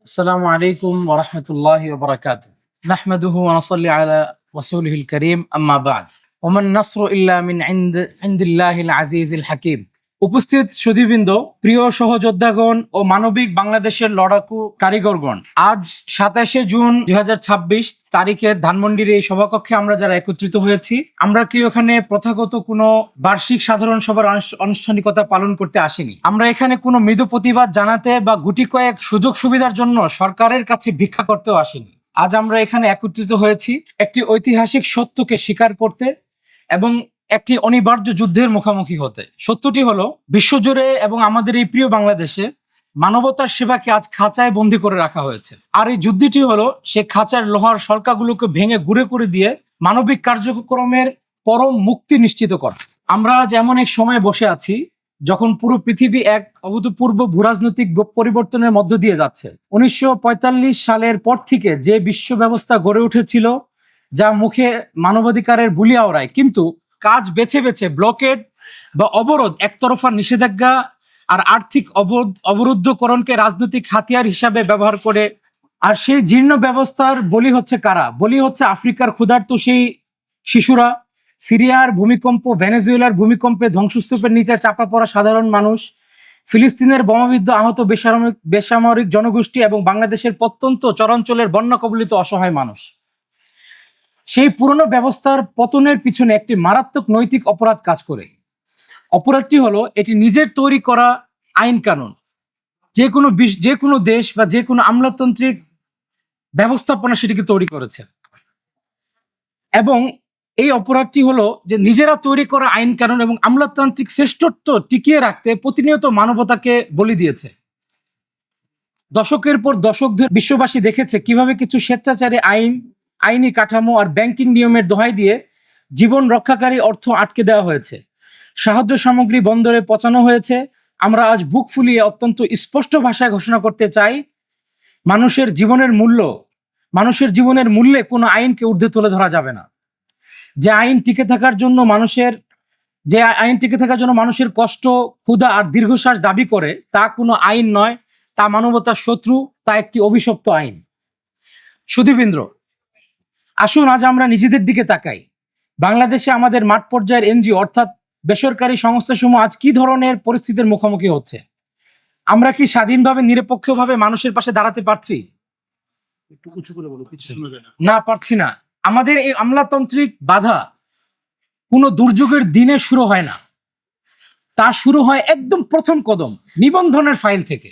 السلام عليكم ورحمة الله وبركاته. نحمده ونصلي على رسوله الكريم أما بعد. ومن النصر إلا من عند الله العزيز الحكيم. উপস্থিত সুধীবৃন্দ, প্রিয় সহযোদ্ধাগণ ও মানবিক বাংলাদেশের লড়াকু কারিগরগণ, আজ 27 জুন 2026 তারিখের ধানমন্ডির এই সভাকক্ষে আমরা যারা একত্রিত হয়েছি, আমরা কি ওখানে প্রথাগত কোনো বার্ষিক সাধারণ সভার আনুষ্ঠানিকতা পালন করতে আসিনি। আমরা এখানে কোনো মৃদু প্রতিবাদ জানাতে বা গুটি কয়েক সুযোগ সুবিধার জন্য সরকারের কাছে ভিক্ষা করতেও আসিনি। আজ আমরা এখানে একত্রিত হয়েছি একটি ঐতিহাসিক সত্যকে স্বীকার করতে এবং একটি অনিবার্য যুদ্ধের মুখোমুখি হতে। সত্যটি হলো, বিশ্বজুড়ে এবং আমাদের এই প্রিয় বাংলাদেশে মানবতার সেবাকে আজ খাঁচায় বন্দী করে রাখা হয়েছে। আর এই যুদ্ধটি হলো সে খাঁচার লোহার সরকাগুলোকে ভেঙে গুঁড়ে করে দিয়ে মানবিক কার্যক্রমের পরম মুক্তি নিশ্চিত করা। আমরা আজ এমন এক সময় বসে আছি যখন পুরো পৃথিবী এক অভূতপূর্ব ভূরাজনৈতিক পরিবর্তনের মধ্য দিয়ে যাচ্ছে। 1945 সালের পর থেকে যে বিশ্ব ব্যবস্থা গড়ে উঠেছিল, যা মুখে মানবাধিকারের বুলি আওড়ায়, কিন্তু কাজ বেছে বেছে ব্লকেড বা অবরোধ, একতরফা নিষেধাজ্ঞা আর আর্থিক অবরুদ্ধকরণকে রাজনৈতিক হাতিয়ার হিসাবে ব্যবহার করে। আর সেই জীর্ণ ব্যবস্থার বলি হচ্ছে কারা? বলি হচ্ছে আফ্রিকার ক্ষুধার্ত সেই শিশুরা, সিরিয়ার ভূমিকম্প, ভেনেজুয়েলার ভূমিকম্পে ধ্বংসস্তূপের নিচে চাপা পড়া সাধারণ মানুষ, ফিলিস্তিনের বোমাবিদ্ধ আহত বেসামরিক জনগোষ্ঠী এবং বাংলাদেশের প্রত্যন্ত চরাঞ্চলের বন্যা কবলিত অসহায় মানুষ। সেই পুরনো ব্যবস্থার পতনের পিছনে একটি মারাত্মক নৈতিক অপরাধ কাজ করে। অপরাধটি হলো এটি নিজের তৈরি করা আইন কানুন, যে কোনো দেশ বা যে কোনো আমলাতান্ত্রিক ব্যবস্থাপনা সেটিকে তৈরি করেছে। এবং এই অপরাধটি হলো যে নিজেরা তৈরি করা আইন কানুন এবং আমলাতান্ত্রিক শ্রেষ্ঠত্ব টিকিয়ে রাখতে প্রতিনিয়ত মানবতাকে বলি দিয়েছে। দশকের পর দশক ধরে বিশ্ববাসী দেখেছে কিভাবে কিছু স্বেচ্ছাচারী আইনি কাঠামো আর ব্যাংকিং নিয়মের দোহাই দিয়ে জীবন রক্ষাকারী অর্থ আটকে দেওয়া হয়েছে, সাহায্য সামগ্রী বন্দরে পচানো হয়েছে। আমরা আজ বুক ফুলিয়ে অত্যন্ত স্পষ্ট ভাষায় ঘোষণা করতে চাই, মানুষের জীবনের মূল্যে কোনো আইনকে ঊর্ধ্বে তুলে ধরা যাবে না। যে আইন টিকে থাকার জন্য মানুষের কষ্ট, ক্ষুধা আর দীর্ঘশ্বাস দাবি করে, তা কোনো আইন নয়, তা মানবতার শত্রু, তা একটি অভিশপ্ত আইন। সুধীবৃন্দ, আসুন আজ আমরা নিজেদের দিকে তাকাই। বাংলাদেশে আমাদের মাঠ পর্যায়ের এনজিও অর্থাৎ বেসরকারি সংস্থাসমূহ আজ কি ধরনের পরিস্থিতির মুখোমুখি হচ্ছে? আমরা কি স্বাধীনভাবে নিরপেক্ষভাবে মানুষের পাশে দাঁড়াতে পারছি? না, পারছি না। আমাদের এই আমলাতান্ত্রিক বাধা কোনো দুর্যোগের দিনে শুরু হয় না, তা শুরু হয় একদম প্রথম কদম নিবন্ধনের ফাইল থেকে।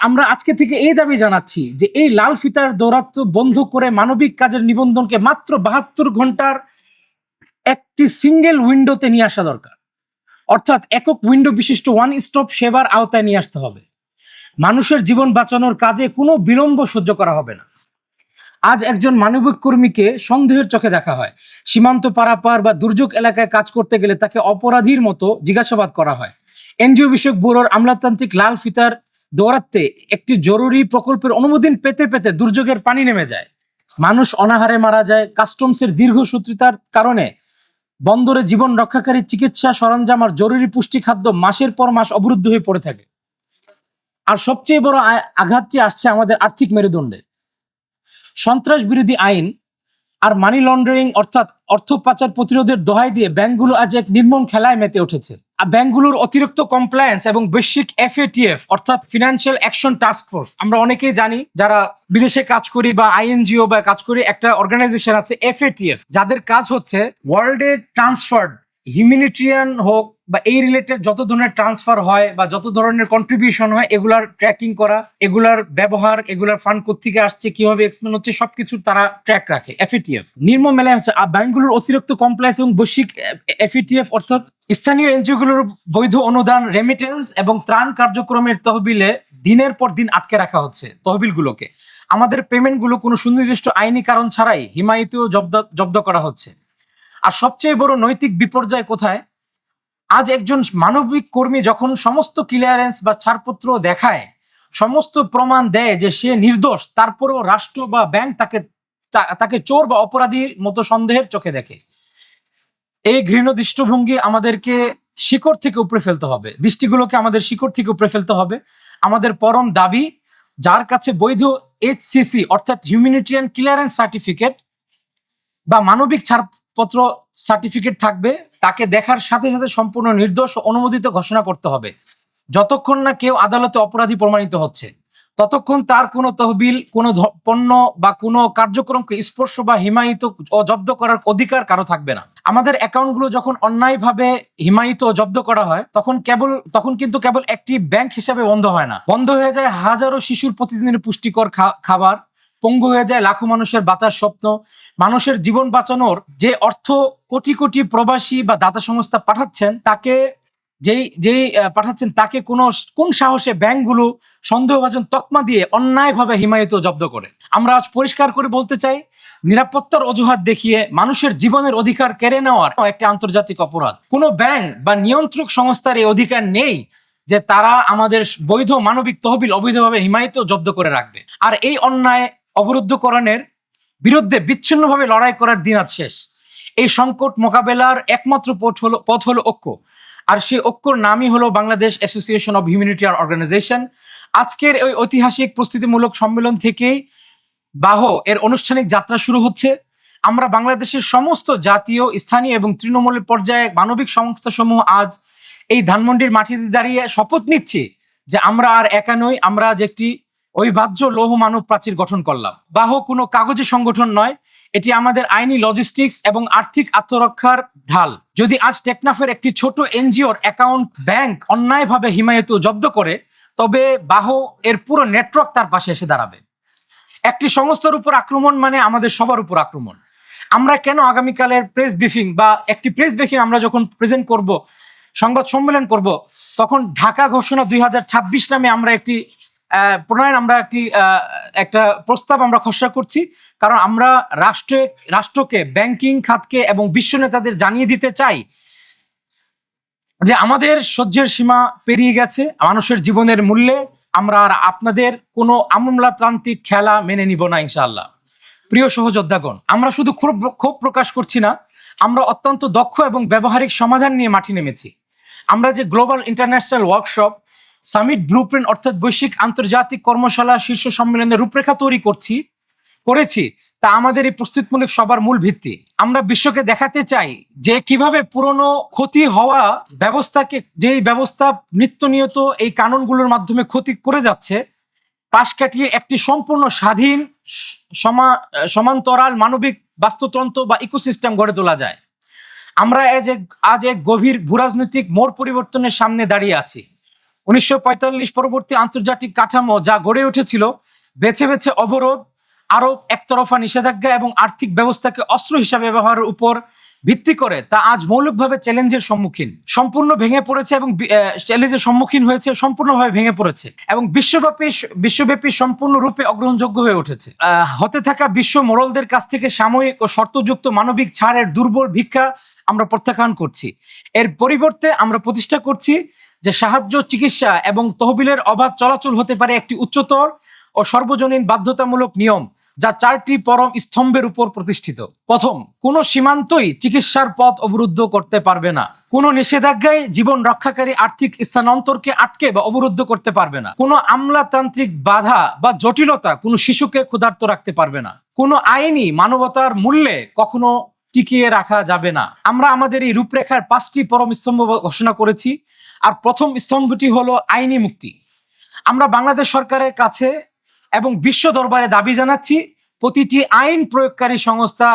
আমরা আজকে থেকে এই দাবি জানাচ্ছি যে এই লাল ফিতার দৌরাত্ম বন্ধ করে মানবিক কাজের নিবন্ধনকে মাত্র 72 ঘন্টার একটি সিঙ্গেল উইন্ডোতে নিয়ে আসা দরকার। অর্থাৎ একক উইন্ডো বিশিষ্ট ওয়ান স্টপ সেবার আওতায় নিয়ে আসতে হবে। মানুষের জীবন বাঁচানোর কাজে কোনো বিলম্ব সহ্য করা হবে না। আজ একজন মানবিক কর্মীকে সন্দেহের চোখে দেখা হয়। সীমান্ত পারাপার বা দুর্যোগ এলাকায় কাজ করতে গেলে তাকে অপরাধীর মতো জিজ্ঞাসাবাদ করা হয়। এনজিও বিষয়ক ব্যুরোর আমলাতান্ত্রিক লাল ফিতার দৌরাত্মে একটি জরুরি প্রকল্পের অনুমোদন পেতে পেতে দুর্যোগের পানি নেমে যায়, মানুষ অনাহারে মারা যায়। কাস্টমসের দীর্ঘসূত্রিতার কারণে বন্দরে জীবন রক্ষাকারী চিকিৎসা সরঞ্জাম আর জরুরি পুষ্টি খাদ্য মাসের পর মাস অবরুদ্ধ হয়ে পড়ে থাকে। আর সবচেয়ে বড় আঘাতটি আসছে আমাদের আর্থিক মেরুদণ্ডে। সন্ত্রাস বিরোধী আইন আর মানি লন্ডারিং অর্থাৎ অর্থ পাচার প্রতিরোধের দোহাই দিয়ে ব্যাংকগুলো আজ এক নির্মম খেলায় মেতে উঠেছে। আর ব্যাংকগুলোর অতিরিক্ত কমপ্লায়েন্স এবং বৈশ্বিক FATF অর্থাৎ ফিনান্সিয়াল অ্যাকশন টাস্ক ফোর্স, আমরা অনেকেই জানি যারা বিদেশে কাজ করি বা INGO বা কাজ করি, একটা অর্গানাইজেশন আছে FATF, যাদের কাজ হচ্ছে ওয়ার্ল্ডে ট্রান্সফার্ড হিউম্যানিটেরিয়ান হোক বা এই রিলেটেড যত ধরনের ট্রান্সফার হয় বা যত ধরনের কন্ট্রিবিউশন হয়, এগুলার ট্র্যাকিং করা, এগুলার ব্যবহার, এগুলার ফান্ড কোত্থেকে আসছে, কিভাবে এক্সপেন্ড হচ্ছে, সবকিছু তারা ট্র্যাক রাখে। FATF নির্মম মেলায় হচ্ছে ব্যাংকগুলোর অতিরিক্ত কমপ্লায়েন্স এবং বৈশ্বিক FATF অর্থাৎ স্থানীয় এনজিওগুলোর বৈধ অনুদান, রেমিটেন্স এবং ত্রাণ কার্যক্রমের তহবিলে দিনের পর দিন আটকে রাখা হচ্ছে। তহবিলগুলোকে, আমাদের পেমেন্টগুলো কোনো সুনির্দিষ্ট আইনি কারণ ছাড়াই হিমায়িত জব্দ করা হচ্ছে। আর সবচেয়ে বড় নৈতিক বিপর্যয় কোথায়? আজ একজন মানবিক কর্মী যখন সমস্ত ক্লিয়ারেন্স বা ছাড়পত্র দেখায়, সমস্ত প্রমাণ দেয় যে সে নির্দোষ, তারপরেও রাষ্ট্র বা ব্যাংক তাকে চোর বা অপরাধীর মতো সন্দেহের চোখে দেখে। এই ঘৃণ দৃষ্টিভঙ্গি আমাদেরকে শিকড় থেকে উপড়ে ফেলতে হবে, দৃষ্টিগুলোকে আমাদের শিকড় থেকে উপড়ে ফেলতে হবে। আমাদের পরম দাবি, যার কাছে বৈধ HCC অর্থাৎ হিউম্যানিটেরিয়ান ক্লিয়ারেন্স সার্টিফিকেট বা মানবিক ছাড়পত্র সার্টিফিকেট থাকবে, তাকে দেখার সাথে সাথে সম্পূর্ণ নির্দোষ ও অনুমোদিত ঘোষণা করতে হবে। যতক্ষণ না কেউ আদালতে অপরাধী প্রমাণিত হচ্ছে, ততক্ষণ তার কোনো তহবিল, কোনো পণ্য বা কোনো কার্যক্রমকে স্পর্শ বা হিমায়িত ও জব্দ করার অধিকার কারো থাকবে না। আমাদের অ্যাকাউন্টগুলো যখন অন্যায়ভাবে হিমায়িত ও জব্দ করা হয়, তখন কিন্তু কেবল একটি ব্যাংক হিসাবে বন্ধ হয় না, বন্ধ হয়ে যায় হাজারো শিশুর প্রতিদিনের পুষ্টিকর খাবার, পঙ্গু হয়ে যায় লাখো মানুষের বাঁচার স্বপ্ন। মানুষের জীবন বাঁচানোর যে অর্থ কোটি কোটি প্রবাসী বা দাতা সংস্থা পাঠাচ্ছেন, তাকে কোন সাহসে ব্যাংকগুলো সন্দেহভাজন তকমা দিয়ে অন্যায়ভাবে হিমায়িত জব্দ করে? আমরা আজ পরিষ্কার করে বলতে চাই, নিরাপত্তার অজুহাত দেখিয়ে মানুষের জীবনের অধিকার কেড়ে নেওয়ার একটি আন্তর্জাতিক অপরাধ। কোনো ব্যাংক বা নিয়ন্ত্রক সংস্থার এই অধিকার নেই যে তারা আমাদের বৈধ মানবিক তহবিল অবৈধভাবে হিমায়িত জব্দ করে রাখবে। আর এই অন্যায় অবরুদ্ধকরণের বিরুদ্ধে বিচ্ছিন্নভাবে লড়াই করার দিন আজ শেষ। এই সংকট মোকাবেলার একমাত্র পথ হলো ঐক্য, আর সেই ঐক্যর নামই হলো Bangladesh association of humanitarian organisation. আজকের ওই ঐতিহাসিক প্রস্তুতিমূলক সম্মেলন থেকেই বাহ এর আনুষ্ঠানিক যাত্রা শুরু হচ্ছে। আমরা বাংলাদেশের সমস্ত জাতীয়, স্থানীয় এবং তৃণমূল পর্যায়ে মানবিক সংস্থাসমূহ আজ এই ধানমন্ডির মাটিতে দাঁড়িয়ে শপথ নিচ্ছি যে আমরা আর একা নই, আমরা আজ একটি অবিভাজ্য লৌহ মানব প্রাচীর গঠন করলাম। বাহ কোনো কাগজে সংগঠন নয়, এটি আমাদের আইনি, লজিস্টিক্স এবং আর্থিক আত্মরক্ষার ঢাল। যদি আজ টেকনাফের একটি ছোট এনজিওর অ্যাকাউন্ট ব্যাংক অন্যায়ভাবে হিমায়িত জব্দ করে, তবে বাহ এর পুরো নেটওয়ার্ক তার পাশে এসে দাঁড়াবে। একটি সংস্থার উপর আক্রমণ মানে আমাদের সবার উপর আক্রমণ। আমরা কেন আগামীকালের প্রেস ব্রিফিং বা একটি প্রেস ব্রিফিং আমরা যখন প্রেজেন্ট করব, সংবাদ সম্মেলন করব, তখন ঢাকা ঘোষণা 2026 নামে আমরা একটা প্রস্তাব আমরা খসড়া করছি। কারণ আমরা রাষ্ট্রকে, ব্যাংকিং খাতকে এবং বিশ্ব নেতাদের জানিয়ে দিতে চাই যে আমাদের সহ্যের সীমা পেরিয়ে গেছে। মানুষের জীবনের মূল্যে আমরা আর আপনাদের কোনো আমলাতান্ত্রিক খেলা মেনে নিব না ইনশাআল্লাহ। প্রিয় সহযোদ্ধাগণ, আমরা শুধু ক্ষোভ প্রকাশ করছি না, আমরা অত্যন্ত দক্ষ এবং ব্যবহারিক সমাধান নিয়ে মাঠে নেমেছি। আমরা যে global international workshop, summit, blueprint অর্থাৎ বৈশ্বিক আন্তর্জাতিক কর্মশালা, শীর্ষ সম্মেলনের রূপরেখা তৈরি করেছি, তা আমাদের এই প্রস্তুতমূলক সবার মূল ভিত্তি। আমরা বিশ্বকে দেখাতে চাই যে কিভাবে পুরনো ক্ষতি হওয়া ব্যবস্থাকে, যেই ব্যবস্থা নিত্য নিয়ত এই কানুনগুলোর মাধ্যমে ক্ষতি করে যাচ্ছে, পাশ কাটিয়ে একটি সম্পূর্ণ স্বাধীন, সমান্তরাল মানবিক বাস্তুতন্ত্র বা ইকোসিস্টেম গড়ে তোলা যায়। আমরা আজ এক গভীর ভূরাজনৈতিক মোড় পরিবর্তনের সামনে দাঁড়িয়ে আছি। 1945 পরবর্তী আন্তর্জাতিক কাঠামো যা গড়ে উঠেছিল বেছে বেছে অবরোধ, আরো একতরফা নিষেধাজ্ঞা এবং আর্থিক ব্যবস্থাকে অস্ত্র হিসাবে ব্যবহারের উপর ভিত্তি করে, তা আজ মৌলিকভাবে চ্যালেঞ্জের সম্মুখীন, সম্পূর্ণভাবে ভেঙে পড়েছে এবং বিশ্বব্যাপী সম্পূর্ণরূপে অগ্রহণযোগ্য হয়ে উঠেছে। হতে থাকা বিশ্ব মোড়লদের কাছ থেকে সাময়িক ও শর্তযুক্ত মানবিক ছাড়ের দুর্বল ভিক্ষা আমরা প্রত্যাখ্যান করছি। এর পরিবর্তে আমরা প্রতিষ্ঠা করছি যে সাহায্য, চিকিৎসা এবং তহবিলের অবাধ চলাচল হতে পারে একটি উচ্চতর ও সর্বজনীন বাধ্যতামূলক নিয়ম, যা 4টি পরম স্তম্ভের উপর প্রতিষ্ঠিত। প্রথম, কোনো সীমান্তই চিকিৎসার পথ অবরুদ্ধ করতে পারবে না। কোনো নিষেধাজ্ঞায় জীবন রক্ষাকারী আর্থিক স্থানান্তরকে আটকে বা অবরুদ্ধ করতে পারবে না। কোনো আমলাতান্ত্রিক বাধা বা জটিলতা কোনো শিশুকে ক্ষুধার্ত রাখতে পারবে না। কোনো আইনি মানবতার মূল্যে কখনো টিকিয়ে রাখা যাবে না। আমরা আমাদের এই রূপরেখার 5টি পরম স্তম্ভ ঘোষণা করেছি, আর প্রথম স্তম্ভটি হলো আইনি মুক্তি। আমরা বাংলাদেশ সরকারের কাছে এবং বিশ্ব দরবারে দাবি জানাচ্ছি, প্রতিটি আইন প্রয়োগকারী সংস্থা,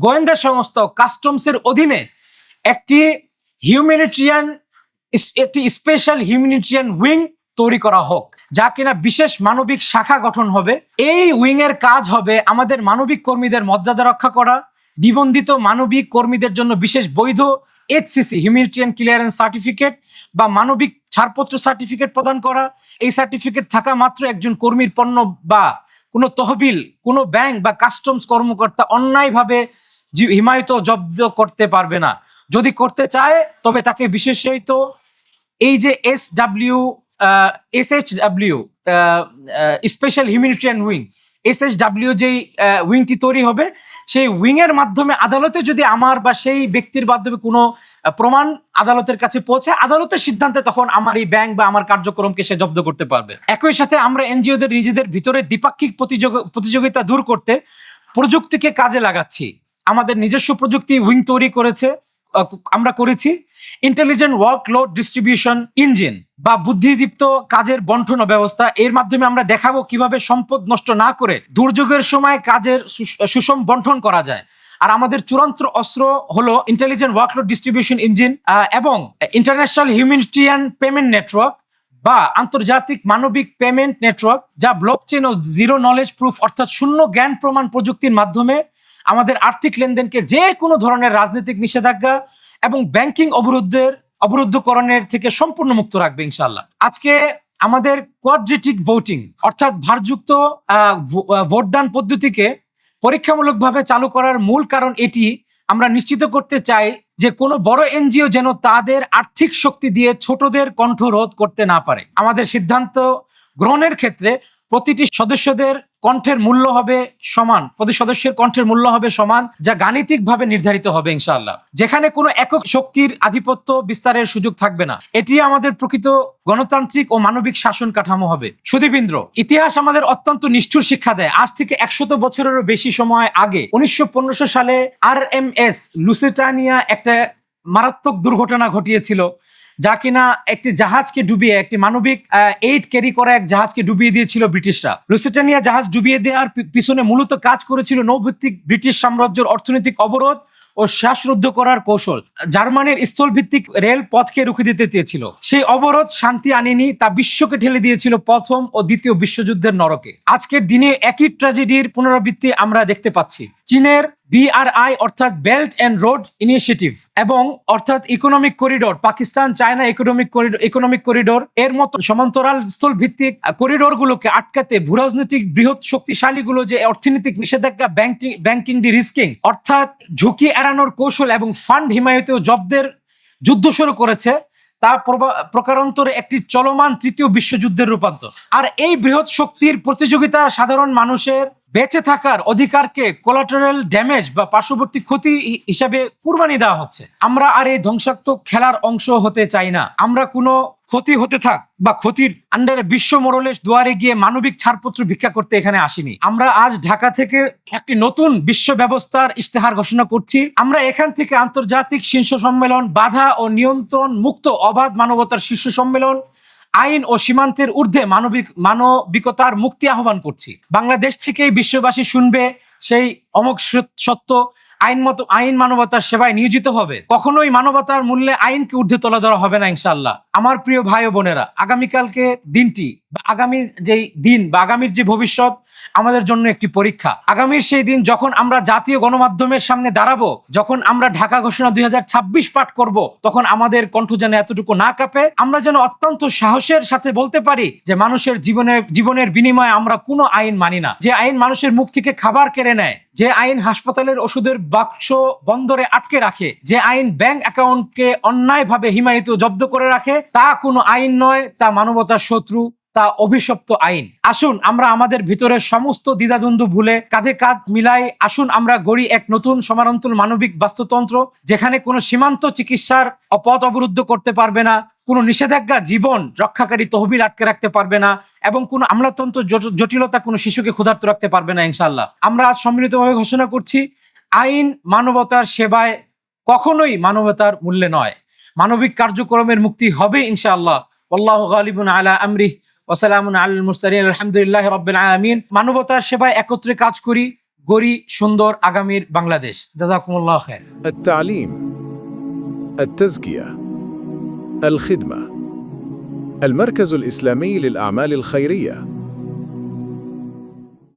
গোয়েন্দা সংস্থা, কাস্টমসের অধীনে একটি স্পেশাল হিউম্যানিটেরিয়ান উইং তৈরি করা হোক, যা কিনা বিশেষ মানবিক শাখা গঠন হবে। এই উইং এর কাজ হবে আমাদের মানবিক কর্মীদের মর্যাদা রক্ষা করা, নিবন্ধিত মানবিক কর্মীদের জন্য বিশেষ বৈধ HCC হিউম্যানিটেরিয়ান ক্লিয়ারেন্স সার্টিফিকেট বা মানবিক ছাড়পত্র সার্টিফিকেট প্রদান করা। এই সার্টিফিকেট থাকা মাত্র একজন কর্মীর পণ্য বা কোনো তহবিল, কোনো ব্যাংক বা কাস্টমস কর্মকর্তা অন্যায়ভাবে হিমায়িত জব্দ করতে পারবে না। যদি করতে চায় তবে তাকে বিশেষায়িত এই যে SHW special humanitarian wing, SHW যেই উইংটি তৈরি হবে, সেই উইংয়ের মাধ্যমে আদালতে যদি আমার বা সেই ব্যক্তির মাধ্যমে কোনো প্রমাণ আদালতের কাছে পৌঁছে, আদালতের সিদ্ধান্তে তখন আমার এই ব্যাংক বা আমার কার্যক্রমকে সে জব্দ করতে পারবে। একই সাথে আমরা এনজিওদের নিজেদের ভিতরে দ্বিপাক্ষিক প্রতিযোগিতা দূর করতে প্রযুক্তিকে কাজে লাগাচ্ছি। আমাদের নিজস্ব প্রযুক্তি উইং তৈরি আমরা করেছি ইন্টেলিজেন্ট ওয়ার্কলোড ডিস্ট্রিবিউশন ইঞ্জিন বা বুদ্ধিদীপ্ত কাজের বন্টন ব্যবস্থা। এর মাধ্যমে আমরা দেখাবো কিভাবে সম্পদ নষ্ট না করে দুর্যোগের সময় কাজের সুষম বন্টন করা যায়। আর আমাদের চূড়ান্ত অস্ত্র হলো ইন্টেলিজেন্ট ওয়ার্কলোড ডিস্ট্রিবিউশন ইঞ্জিন এবং ইন্টারন্যাশনাল হিউম্যানিটেরিয়ান পেমেন্ট নেটওয়ার্ক বা আন্তর্জাতিক মানবিক পেমেন্ট নেটওয়ার্ক, যা ব্লকচেন ও জিরো নলেজ প্রুফ অর্থাৎ শূন্য জ্ঞান প্রমাণ প্রযুক্তির মাধ্যমে আমাদের আর্থিক লেনদেনকে যে কোনো ধরনের রাজনৈতিক নিষেধাজ্ঞা এবং ব্যাংকিং অবরুদ্ধকরণের থেকে সম্পূর্ণ মুক্ত রাখবে ইনশাআল্লাহ। আজকে আমাদের কোয়াড্রেটিক ভোটিং অর্থাৎ ভারযুক্ত ভোটদান পদ্ধতিকে পরীক্ষামূলকভাবে চালু করার মূল কারণ এটি, আমরা নিশ্চিত করতে চাই যে কোনো বড় এনজিও যেন তাদের আর্থিক শক্তি দিয়ে ছোটদের কণ্ঠ রোধ করতে না পারে। আমাদের সিদ্ধান্ত গ্রহণের ক্ষেত্রে প্রতিটি সদস্যের কণ্ঠের মূল্য হবে সমান, যা গাণিতিকভাবে নির্ধারিত হবে ইনশাআল্লাহ, যেখানে কোনো একক শক্তির আধিপত্য বিস্তারের সুযোগ থাকবে না। এটি আমাদের প্রকৃত গণতান্ত্রিক ও মানবিক শাসন কাঠামো হবে। সুধীবৃন্দ, ইতিহাস আমাদের অত্যন্ত নিষ্ঠুর শিক্ষা দেয়। আজ থেকে 100 বছরেরও বেশি সময় আগে 1915 সালে RMS লুসিটানিয়া একটা মারাত্মক দুর্ঘটনা ঘটিয়েছিল, যা কিনা একটি জাহাজকে ডুবিয়ে, একটি মানবিক এইড ক্যারি করা এক জাহাজকে ডুবিয়ে দিয়েছিল ব্রিটিশরা। লুসিটানিয়া জাহাজ ডুবিয়ে দেওয়ার পিছনে মূলত কাজ করেছিল নৌভিত্তিক ব্রিটিশ সাম্রাজ্যের অর্থনৈতিক অবরোধ ও শ্বাসরুদ্ধ করার কৌশল। জার্মানির স্থলভিত্তিক রেল পথকে রুখে দিতে চেয়েছিল। সেই অবরোধ শান্তি আনেনি, তা বিশ্বকে ঠেলে দিয়েছিল প্রথম ও দ্বিতীয় বিশ্বযুদ্ধের নরকে। আজকের দিনে একই ট্র্যাজেডির পুনরাবৃত্তি আমরা দেখতে পাচ্ছি। চীনের BRI অর্থাৎ বেল্ট অ্যান্ড রোড ইনিশিয়েটিভ এবং অর্থাৎ economic corridor, Pakistan China economic corridor এর মতো সমান্তরাল স্থল ভিত্তিক করিডোরগুলোকে আটকাতে ভূরাজনৈতিক বৃহৎ শক্তিশালীগুলো যে অর্থনৈতিক নিষেধাজ্ঞা, ব্যাংকিং ডি রিস্কিং অর্থাৎ ঝুঁকি এড়ানোর কৌশল এবং ফান্ড হিমায়িত জব্দের যুদ্ধ শুরু করেছে, তা প্রকারান্তরে একটি চলমান তৃতীয় বিশ্বযুদ্ধের রূপান্তর। আর এই বৃহৎ শক্তির প্রতিযোগিতা সাধারণ মানুষের বেঁচে থাকার অধিকারকে কোলাটারাল ড্যামেজ বা পার্শ্ববর্তী ক্ষতি হিসাবে কুরবানি দেওয়া হচ্ছে। আমরা আর এই ধ্বংসাত্মক খেলার অংশ হতে চাই না। আমরা কোনো ক্ষতি হতে থাক বা ক্ষতির আন্ডারে বিশ্ব মোড়লের দুয়ারে গিয়ে মানবিক ছাড়পত্র ভিক্ষা করতে এখানে আসিনি। আমরা আজ ঢাকা থেকে একটি নতুন বিশ্ব ব্যবস্থার ইশতেহার ঘোষণা করছি। আমরা এখান থেকে আন্তর্জাতিক শীর্ষ সম্মেলন, বাধা ও নিয়ন্ত্রণ মুক্ত অবাধ মানবতার শীর্ষ সম্মেলন, আইন ও সীমান্তের ঊর্ধ্বে মানবিকতার মুক্তি আহ্বান করছি। বাংলাদেশ থেকেই বিশ্ববাসী শুনবে সেই অমোঘ সত্য, আইন মানবতার সেবায় নিয়োজিত হবে। কখনোই মানবতার মূল্যে আইনকে ঊর্ধ্বে তোলা ধরা হবে না ইনশাআল্লাহ। আমার প্রিয় ভাই ও বোনেরা, আগামীকালকে দিনটি বা আগামীর যে ভবিষ্যৎ আমাদের জন্য একটি পরীক্ষা। আগামীর সেই দিন যখন আমরা জাতীয় গণমাধ্যমের সামনে দাঁড়াবো, যখন আমরা ঢাকা ঘোষণা 2026 পাঠ করব, তখন আমাদের কণ্ঠ যেন এতটুকু না কাঁপে, আমরা যেন অত্যন্ত সাহসের সাথে বলতে পারি যে মানুষের জীবনের বিনিময়ে আমরা কোনো আইন মানি না। যে আইন মানুষের মুখ থেকে খাবার কেড়ে নেয়, যে আইন হাসপাতালের ওষুধের বাক্স বন্দরে আটকে রাখে, যে আইন ব্যাংক অ্যাকাউন্টকে অন্যায়ভাবে হিমায়িত জব্দ করে রাখে, তা কোনো আইন নয়, তা মানবতার শত্রু, তা অভিশপ্ত আইন। আসুন আমরা আমাদের ভিতরের সমস্ত দ্বিধাদ্বন্দ্ব ভুলে কাঁধে কাঁধ মিলাই আসুন আমরা গড়ি এক নতুন সমান্তরাল মানবিক বাস্তুতন্ত্র, যেখানে কোনো সীমান্ত চিকিৎসার পথ অবরুদ্ধ করতে পারবে না, কোনো নিষেধাজ্ঞা জীবন রক্ষাকারী তহবিল আটকে রাখতে পারবে না, এবং কোনো আমলাতন্ত্র জটিলতা কোনো শিশুকে ক্ষুধার্ত রাখতে পারবে না ইনশাআল্লাহ। আমরা আজ সম্মিলিতভাবে ঘোষণা করছি, আইন মানবতার সেবায় কখনোই মানবতার মূল্যে নয়। মানবিক কার্যক্রমের মুক্তি হবে ইনশাআল্লাহ। আল্লাহু গালিবুন আলা আমরিহি ওয়া সালামুন আলাল মুরসালিন আলহামদুলিল্লাহি রাব্বিল আলামিন। মানবতার সেবায় একত্রে কাজ করি, গড়ি সুন্দর আগামীর বাংলাদেশ। জাযাকুমুল্লাহ খায়র। التعليم، التزكية، الخدمة، المركز الإسلامي للأعمال الخيرية.